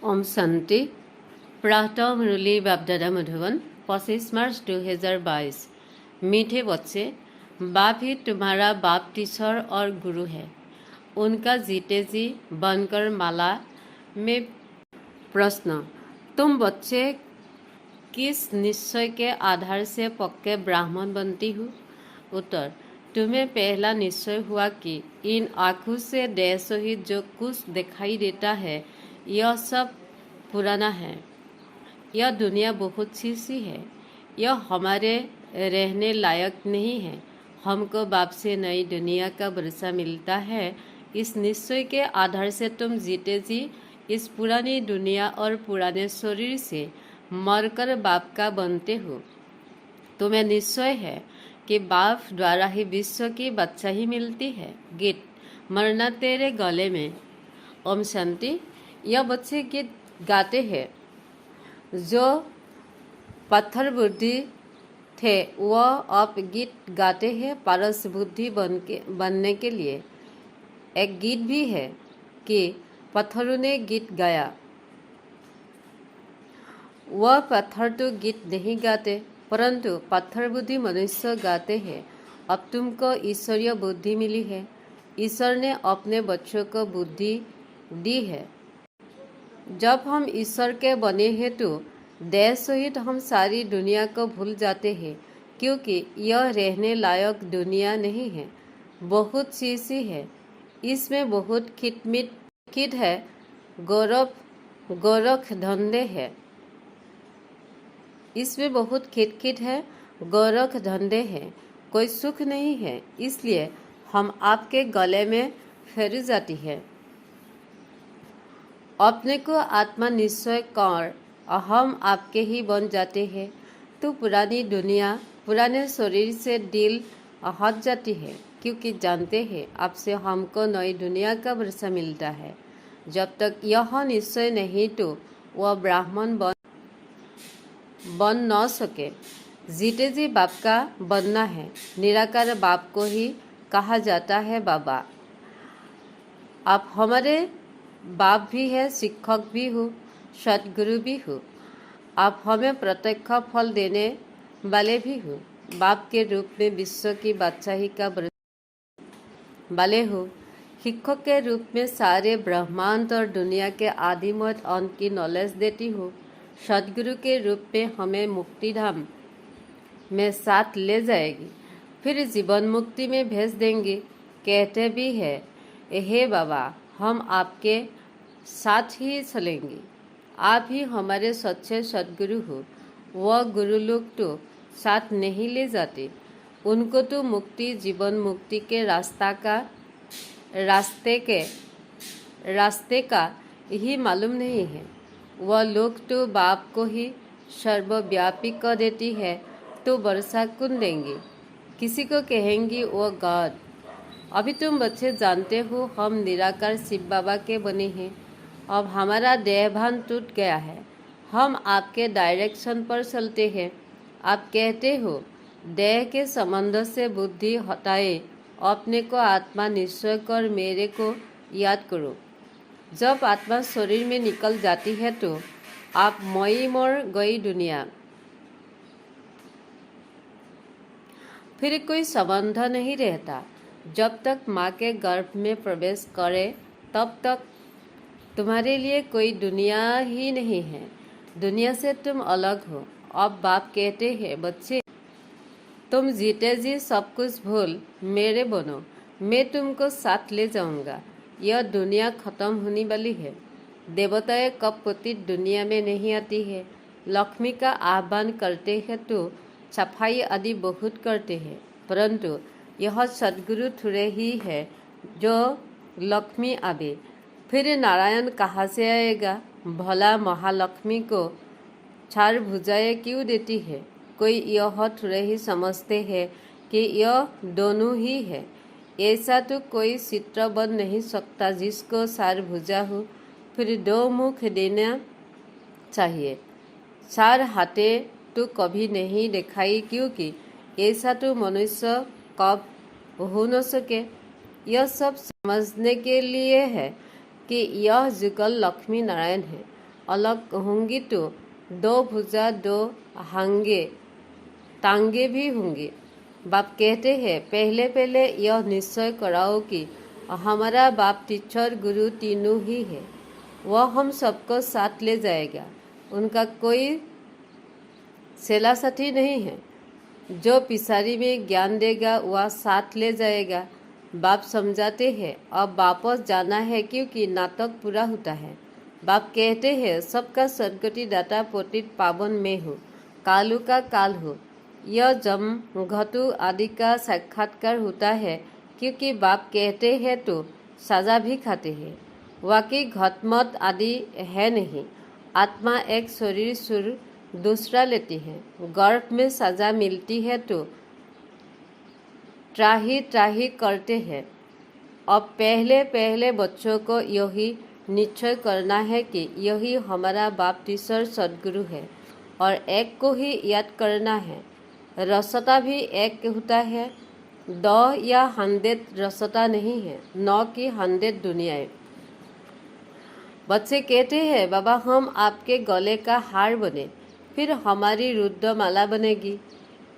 ओम शांति। प्रातः मुरली बापदादा मधुबन 25 मार्च 2022। मीठे बच्चे, बाप ही तुम्हारा बाप टीचर और गुरु है। उनका जीते जी बनकर माला में प्रश्न, तुम बच्चे किस निश्चय के आधार से पक्के ब्राह्मण बनती हो? उत्तर, तुम्हें पहला निश्चय हुआ कि इन आँखों से देह सहित जो कुछ दिखाई देता है यह सब पुराना है। यह दुनिया बहुत सी है। यह हमारे रहने लायक नहीं है। हमको बाप से नई दुनिया का भरोसा मिलता है। इस निश्चय के आधार से तुम जीते जी इस पुरानी दुनिया और पुराने शरीर से मरकर बाप का बनते हो। तुम्हें निश्चय है कि बाप द्वारा ही विश्व की बादशाही मिलती है। गीत, मरना तेरे गले में। ओम शांति। यह बच्चे गीत गाते हैं। जो पत्थर बुद्धि थे वह अब गीत गाते हैं पारस बुद्धि बनने के लिए। एक गीत भी है कि पत्थरों ने गीत गाया। वह पत्थर तो गीत नहीं गाते, परंतु पत्थर बुद्धि मनुष्य गाते हैं। अब तुमको ईश्वरीय बुद्धि मिली है। ईश्वर ने अपने बच्चों को बुद्धि दी है। जब हम ईश्वर के बने हैं तो देह सहित हम सारी दुनिया को भूल जाते हैं, क्योंकि यह रहने लायक दुनिया नहीं है। बहुत सी है। इसमें बहुत खिटमिट है, गोरख धंधे है। इसमें बहुत खिटखिट है, गोरख धंधे हैं। कोई सुख नहीं है। इसलिए हम आपके गले में फेरी जाती है। अपने को आत्मा निश्चय कर हम आपके ही बन जाते हैं तो पुरानी दुनिया, पुराने शरीर से दिल हट जाती है, क्योंकि जानते हैं आपसे हमको नई दुनिया का भरोसा मिलता है। जब तक यह निश्चय नहीं तो वह ब्राह्मण बन न सके। जीते जी बाप का बनना है। निराकार बाप को ही कहा जाता है बाबा। आप हमारे बाप भी है, शिक्षक भी हो, सदगुरु भी हो। आप हमें प्रत्यक्ष फल देने वाले भी हो। बाप के रूप में विश्व की बादशाही का वाले हो। शिक्षक के रूप में सारे ब्रह्मांड और दुनिया के आदिमत अंत की नॉलेज देती हो। सदगुरु के रूप में हमें मुक्ति धाम में साथ ले जाएगी, फिर जीवन मुक्ति में भेज देंगे। कहते भी है, हे बाबा, हम आपके साथ ही चलेंगे। आप ही हमारे सच्चे सदगुरु हो। वह गुरु लोग तो साथ नहीं ले जाते। उनको तो मुक्ति, जीवन मुक्ति के रास्ते का ही मालूम नहीं है। वह लोग तो बाप को ही सर्वव्यापी कर देती है तो वर्षा कौन देंगे? किसी को कहेंगी वो गॉड। अभी तुम बच्चे जानते हो हम निराकार शिव बाबा के बने हैं। अब हमारा देहभान टूट गया है। हम आपके डायरेक्शन पर चलते हैं। आप कहते हो देह के संबंध से बुद्धि हटाए, अपने को आत्मा निश्चय कर मेरे को याद करो। जब आत्मा शरीर में निकल जाती है तो आप मई मर गई दुनिया, फिर कोई संबंध नहीं रहता। जब तक माँ के गर्भ में प्रवेश करे तब तक तुम्हारे लिए कोई दुनिया ही नहीं है। दुनिया से तुम अलग हो। अब बाप कहते हैं, बच्चे तुम जीते जी सब कुछ भूल मेरे बनो। मैं तुमको साथ ले जाऊंगा। यह दुनिया खत्म होने वाली है। देवताएं कपति दुनिया में नहीं आती है। लक्ष्मी का आह्वान करते हैं तो सफाई आदि बहुत करते हैं, परंतु यह सदगुरु थोड़े ही है जो लक्ष्मी आवे। फिर नारायण कहाँ से आएगा? भला महालक्ष्मी को चार भुजाएं क्यों देती है? कोई यह थोड़े ही समझते हैं कि यह दोनों ही है। ऐसा तो कोई चित्र बन नहीं सकता जिसको चार भुजा हो। फिर दो मुख देना चाहिए। चार हाथें तो कभी नहीं दिखाई, क्योंकि ऐसा तो मनुष्य कब हो न सके। यह सब समझने के लिए है कि यह जुगल लक्ष्मी नारायण है। अलग होंगी तो दो भुजा दो टांगे भी होंगी। बाप कहते हैं पहले पहले यह निश्चय कराओ कि हमारा बाप टीचर गुरु तीनों ही है। वह हम सबको साथ ले जाएगा। उनका कोई सेला साथी नहीं है। जो पिसारी में ज्ञान देगा वह साथ ले जाएगा। बाप समझाते हैं अब वापस जाना है क्योंकि नाटक पूरा होता है। बाप कहते हैं सबका सदगति दाता पतित पावन में हो, कालू का काल हो। यह जम घटू आदि का साक्षात्कार होता है क्योंकि बाप कहते हैं तो सजा भी खाते हैं। वाकई घटमट आदि है नहीं। आत्मा एक शरीर सुर दूसरा लेती है। गर्भ में सजा मिलती है तो त्राही त्राही करते हैं। अब पहले पहले बच्चों को यही निश्चय करना है कि यही हमारा बाप ईश्वर सद्गुरु है और एक को ही याद करना है। रसता भी एक होता है। 10 या 100 रसता नहीं है, न कि 100 दुनियाएं। बच्चे कहते हैं बाबा हम आपके गले का हार बने, फिर हमारी रुद्रमाला बनेगी।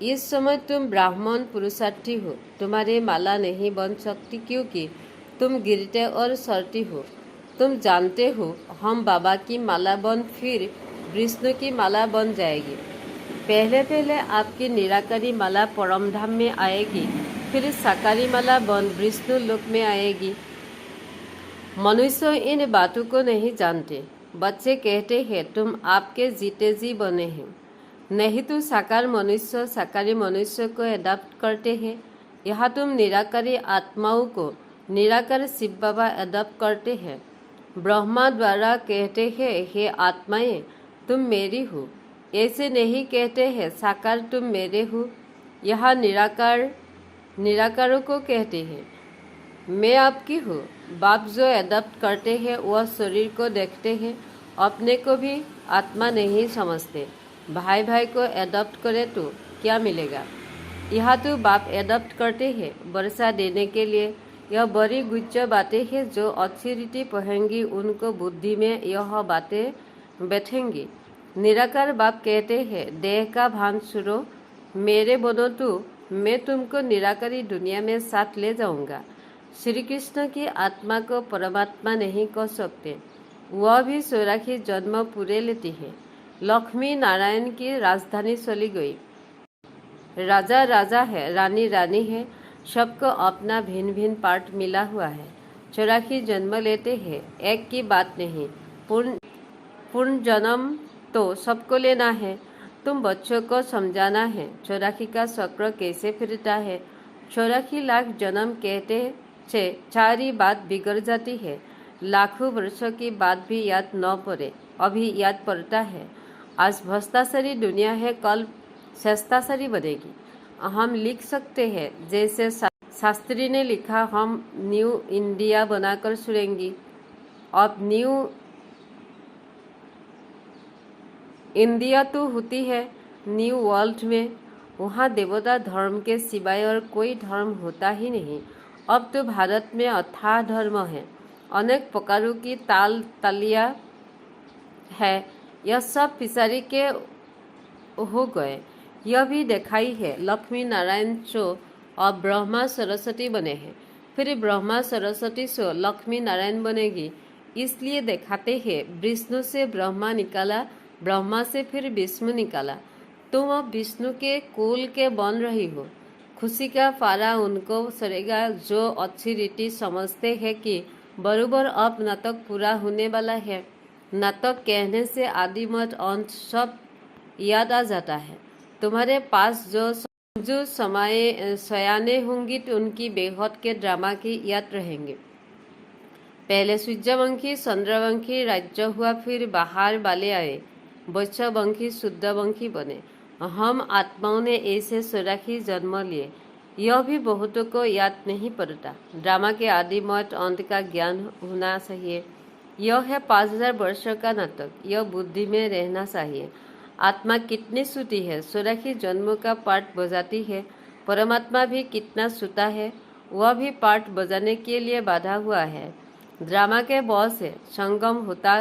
इस समय तुम ब्राह्मण पुरुषार्थी हो, तुम्हारी माला नहीं बन सकती क्योंकि तुम गिरते और सड़ती हो। तुम जानते हो हम बाबा की माला बन फिर विष्णु की माला बन जाएगी। पहले पहले आपकी निराकारी माला परम धाम में आएगी, फिर साकारी माला बन विष्णु लोक में आएगी। मनुष्य इन बातों को नहीं जानते। बच्चे कहते हैं तुम आपके जीते जी बने हैं, नहीं तो साकार मनुष्य साकारी मनुष्य को एडॉप्ट करते हैं। यहाँ तुम निराकारी आत्माओं को निराकार शिव बाबा एडॉप्ट करते हैं। ब्रह्मा द्वारा कहते हैं हे आत्माएं तुम मेरी हो, ऐसे नहीं कहते हैं साकार तुम मेरे हो। यहाँ निराकारों को कहते हैं मैं आपकी हूँ। बाप जो एडॉप्ट करते हैं वह शरीर को देखते हैं, अपने को भी आत्मा नहीं समझते। भाई भाई को एडॉप्ट करे तो क्या मिलेगा। यहाँ तो बाप एडॉप्ट करते हैं वर्षा देने के लिए। यह बड़ी गुच्छ बातें हैं जो अच्छी रीति पढ़ेंगी उनको बुद्धि में यह बातें बैठेंगी। निराकार बाप कहते हैं देह का भान सुनो, मेरे बनो तो मैं तुमको निराकारी दुनिया में साथ ले जाऊंगा। श्री कृष्ण की आत्मा को परमात्मा नहीं कह सकते, वह भी सौराखी जन्म पूरे लेती है। लक्ष्मी नारायण की राजधानी चली गई। राजा राजा है, रानी रानी है, सबको अपना भिन्न भिन्न पार्ट मिला हुआ है। चौराखी जन्म लेते हैं, एक की बात नहीं। पूर्ण जन्म तो सबको लेना है। तुम बच्चों को समझाना है चौराखी का चक्र कैसे फिरता है। 84 लाख जन्म कहते से सारी बात बिगड़ जाती है। लाखों वर्षों की बात भी याद न पड़े, अभी याद पड़ता है। आज भ्रष्टाचारी दुनिया है, कल श्रेष्ठाचारी बनेगी। हम लिख सकते हैं जैसे शास्त्री ने लिखा, हम न्यू इंडिया बनाकर सुनेंगी। अब न्यू इंडिया तो होती है न्यू वर्ल्ड में, वहाँ देवता धर्म के सिवाय और कोई धर्म होता ही नहीं। अब तो भारत में अथाह धर्म है, अनेक प्रकारों की तालियाँ है। यह सब पिसारी के हो गए। यह भी दिखाई है लक्ष्मी नारायण सो और ब्रह्मा सरस्वती बने हैं, फिर ब्रह्मा सरस्वती सो लक्ष्मी नारायण बनेगी। इसलिए दिखाते हैं विष्णु से ब्रह्मा निकाला, ब्रह्मा से फिर विष्णु निकाला। तुम अब विष्णु के कुल के बन रही हो। खुशी का फारा उनको सरेगा जो अच्छी रीति समझते हैं कि बरोबर अब नाटक पूरा होने वाला है। नाटक कहने से आदि मत अंत सब याद आ जाता है। तुम्हारे पास जो समय सयाने होंगी तो उनकी बेहद के ड्रामा की याद रहेंगे। पहले सूर्यवंशी चंद्रवंशी राज्य हुआ, फिर बाहर वाले आए, वैश्यवंशी शुद्धवंशी बने। हम आत्माओं ने ऐसे सौराखी जन्म लिए, यह भी बहुतों को याद नहीं पड़ता। ड्रामा के आदि मत अंत का ज्ञान होना चाहिए। यह है 5000 वर्षों का नाटक, यह बुद्धि में रहना चाहिए। आत्मा कितनी सूती है, सौराखी जन्मों का पाठ बजाती है। परमात्मा भी कितना सूता है, वह भी पाठ बजाने के लिए बाधा हुआ है। ड्रामा के बॉस से संगम होता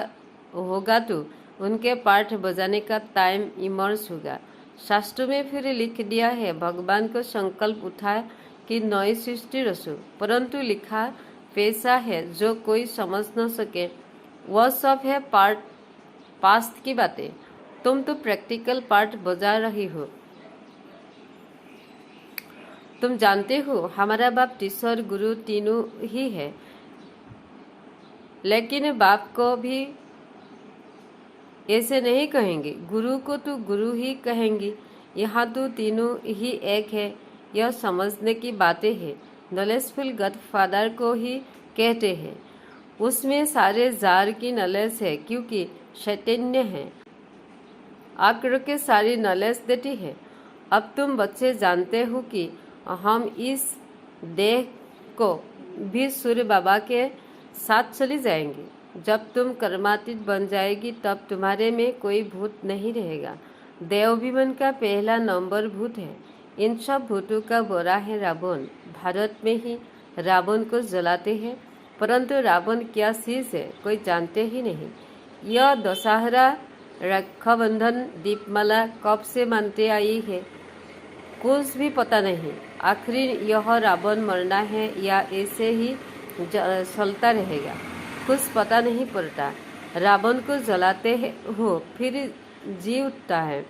होगा तो उनके पाठ बजाने का टाइम इमर्स होगा। शास्त्रों में फिर लिख दिया है, भगवान को संकल्प उठाए कि नई सृष्टि रचो, परंतु लिखा पैसा है जो कोई समझ न सके, वह सब है पास्ट की बातें। तुम तो प्रैक्टिकल पार्ट बजा रही हो। तुम जानते हो हमारा बाप टीचर गुरु तीनों ही है, लेकिन बाप को भी ऐसे नहीं कहेंगे, गुरु को तो गुरु ही कहेंगे। यहाँ तो तीनों ही एक है, यह समझने की बातें हैं। नॉलेजफुल गॉडफादर को ही कहते हैं, उसमें सारे जार की नॉलेज है, क्योंकि चैतन्य है आकर के सारी नॉलेज देती है। अब तुम बच्चे जानते हो कि हम इस देह को भी सूर्य बाबा के साथ चली जाएंगे। जब तुम कर्मातीत बन जाएगी तब तुम्हारे में कोई भूत नहीं रहेगा। देवाभिमान का पहला नंबर भूत है। इन सब भूतों का बड़ा है रावण। भारत में ही रावण को जलाते हैं, परंतु रावण क्या चीज है कोई जानते ही नहीं। यह दशहरा रक्षाबंधन दीपमाला कब से मानते आई है कुछ भी पता नहीं। आखिर यह रावण मरना है या ऐसे ही चलता रहेगा कुछ पता नहीं पड़ता। रावण को जलाते हो फिर जी उठता है,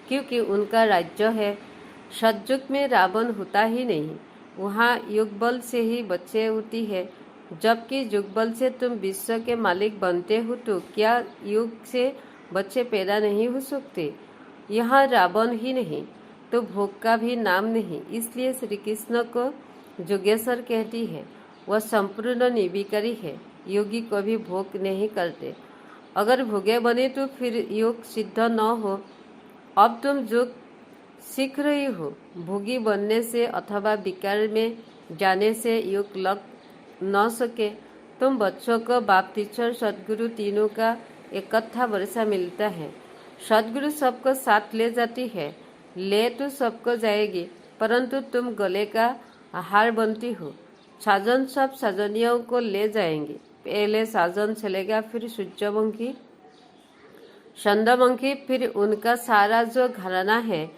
क्योंकि उनका राज्य है। सतयुग में रावण होता ही नहीं, वहाँ युग बल से ही बच्चे होती है। जबकि युग बल से तुम विश्व के मालिक बनते हो, तो क्या युग से बच्चे पैदा नहीं हो सकते? यहाँ रावण ही नहीं तो भोग का भी नाम नहीं। इसलिए श्री कृष्ण को योगेश्वर कहती है। वह संपूर्ण निर्विकारी है। योगी कभी भोग नहीं करते। अगर भोगे बने तो फिर योग सिद्ध न हो। अब तुम योग सीख रही हो। भोगी बनने से अथवा विकार में जाने से योग लग न सके। तुम बच्चों को बाप टीचर सदगुरु तीनों का इकट्ठा वर्षा मिलता है। सदगुरु सबको साथ ले जाती है, ले तो सबको जाएगी, परंतु तुम गले का हार बनती हो। साजन सब साजनियों को ले जाएंगे। पहले साजन चलेगा, फिर सूर्यवंशी, चंद्रवंशी, फिर उनका सारा जो घराना है,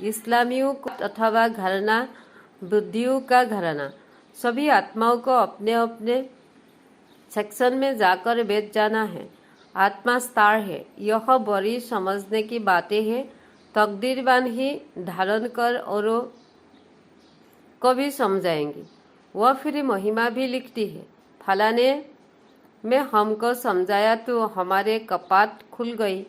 इस्लामियों अथवा घराना बुद्धियों का घराना, सभी आत्माओं को अपने अपने सेक्शन में जाकर बैठ जाना है। आत्मा स्टार है। यह बड़ी समझने की बातें हैं। तकदीरवान ही धारण कर औरों को भी समझाएंगी। वह फिर महिमा भी लिखती है। फलाने में हमको समझाया तो हमारे कपाट खुल गई।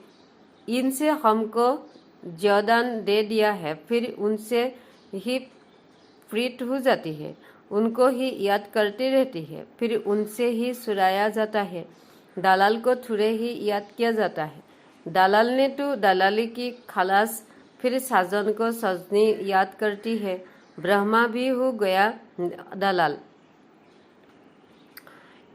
इनसे हमको ज्ञान दे दिया है, फिर उनसे ही प्रीत हो जाती है, उनको ही याद करती रहती है, फिर उनसे ही सुराया जाता है। दलाल को थोड़े ही याद किया जाता है। दलाल ने तो दलाली की खलास, फिर साजन को सजनी याद करती है। ब्रह्मा भी हो गया दलाल।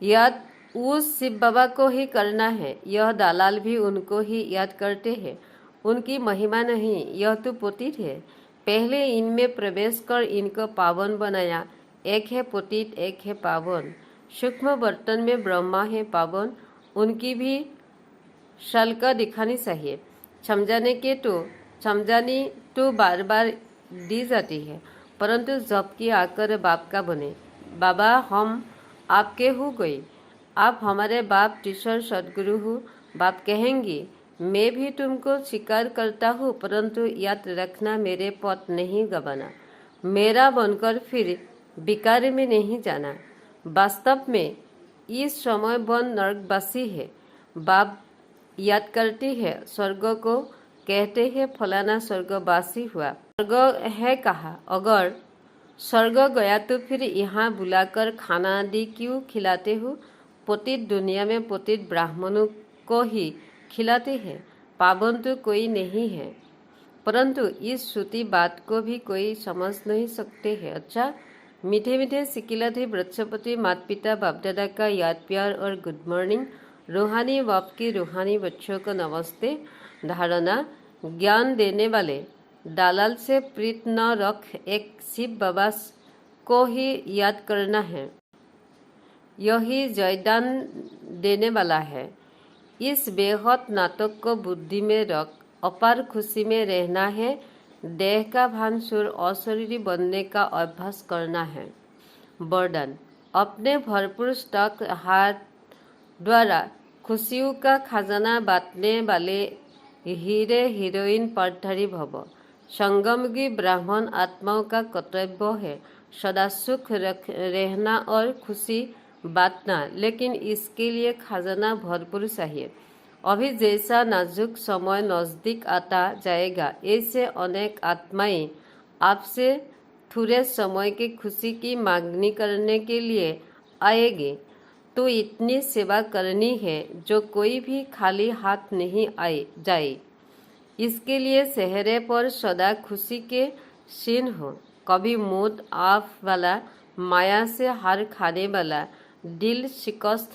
याद उस शिव बाबा को ही करना है। यह दलाल भी उनको ही याद करते हैं। उनकी महिमा नहीं, यह तो पतित है। पहले इनमें प्रवेश कर इनको पावन बनाया। एक है पतित, एक है पावन। सूक्ष्म बर्तन में ब्रह्मा है पावन, उनकी भी शल्क दिखानी चाहिए। समझानी तो बार बार दी जाती है, परंतु जब की आकर बाप का बने। बाबा हम आपके हो गए, आप हमारे बाप टीचर सदगुरु हो। बाप कहेंगे मैं भी तुमको स्वीकार करता हूँ, परंतु याद रखना मेरे पथ नहीं गवाना। मेरा बनकर फिर विकार में नहीं जाना। वास्तव में इस समय वन नरकवासी है। बाप याद करती है। स्वर्ग को कहते हैं फलाना स्वर्गवासी हुआ। स्वर्ग है कहा? अगर स्वर्ग गया तो फिर यहाँ बुलाकर खाना आदि क्यों खिलाते हो? पतित दुनिया में पतित ब्राह्मणों को ही खिलाते हैं। पावन तो कोई नहीं है, परंतु इस श्रुति बात को भी कोई समझ नहीं सकते हैं। अच्छा, मीठे मीठे सिकिलत बृहस्पति माता पिता बाप दादा का याद प्यार और गुड मॉर्निंग। रूहानी बाप की रूहानी बच्चों को नमस्ते। धारणा, ज्ञान देने वाले दलाल से प्रीत न रख, एक शिव बाबा को ही याद करना है। यही जयदान देने वाला है। इस बेहद नाटक को बुद्धि में रख अपार खुशी में रहना है। देह का भानचूर अशरीरी बनने का अभ्यास करना है। वरदान, अपने भरपूर स्टॉक हाथ द्वारा खुशियों का खजाना बांटने वाले हीरे हीरोइन पटधारी भव। संगमगी ब्राह्मण आत्माओं का कर्तव्य है सदा सुख रहना और खुशी बांटना, लेकिन इसके लिए खजाना भरपूर चाहिए। अभी जैसा नाजुक समय नजदीक आता जाएगा, ऐसे अनेक आत्माएं आपसे थोड़े समय की खुशी की मांगनी करने के लिए आएगी। तो इतनी सेवा करनी है जो कोई भी खाली हाथ नहीं आए जाए। इसके लिए चेहरे पर सदा खुशी के चिन्ह हो। कभी मूड ऑफ वाला, माया से हार खाने वाला, दिल शिकस्त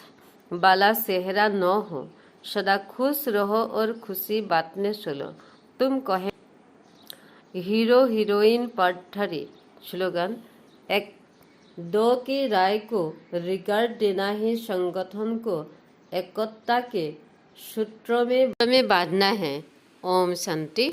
वाला चेहरा न हो। सदा खुश रहो और खुशी बांटने चलो। तुम कहे हीरो हीरोइन पटधारी। स्लोगन, एक दो की राय को रिगार्ड देना ही संगठन को एकता के सूत्रों में बांधना है। ओम शांति।